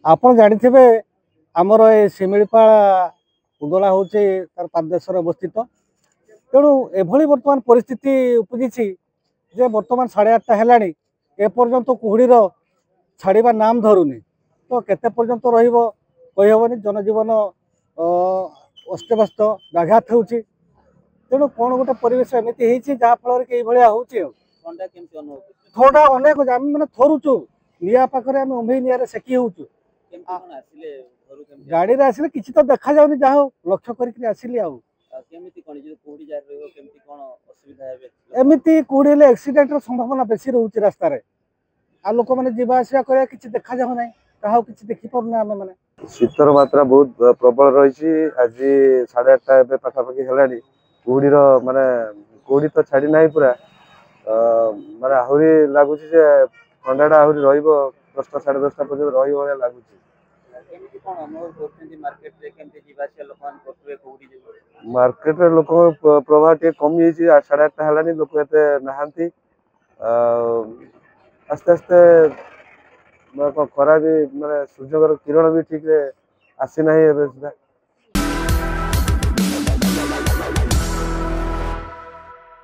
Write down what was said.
आपण जानिथिबे आमर ए शिमिळीपाळ उदला होचे तार पादेशर अवस्थित तेणु एभली वर्तमान परिस्थिति उपजिछि जे वर्तमान 8:30 हेलाणी एपर्यंत कुहुड़ीर छाड़िबा नाम धरुनी तो केते पर्यंत रहिबो कहि हेबनी जनजीवन अस्तव्यस्त व्याघात होउछि तेणु कौन गोटे परिवेश एमती होइछि जहाँ फल कि भलिया होउछि थोड़ा अनेक आम मैंने थरुचु निआ पाखरे आम उम्भे निआरे सेकी होउछु गाड़ी रे आसिले किछि तो देखा जाउनी जा हो लक्ष्य करके आसिली आउ एमिति कुड़ीले एक्सीडेंट संभावना बेसी रहउछि रास्ता रे आ लोक माने जीवा आसिया करे किछि देखा जाउ नै ताहाउ किछि देखि परना आमे माने शीतर मात्रा बहुत प्रबल रही आज 8:30 एबे पाखापाखि हेलानी कुहुड़ीर माने कुहुड़ी तो छाड़ी ना पूरा माने आहरी लगुच ठंडाटा आहरी रहिबो 10टा 10:30 पर्यंत रही भाया लगुच मार्केट लोक प्रभाव टे कमी 8:30 हेलानी लोक एते नहांती आस्ते आस्ते खरा भी माने सूर्य किरण भी ठीक रे आसी ना सुधा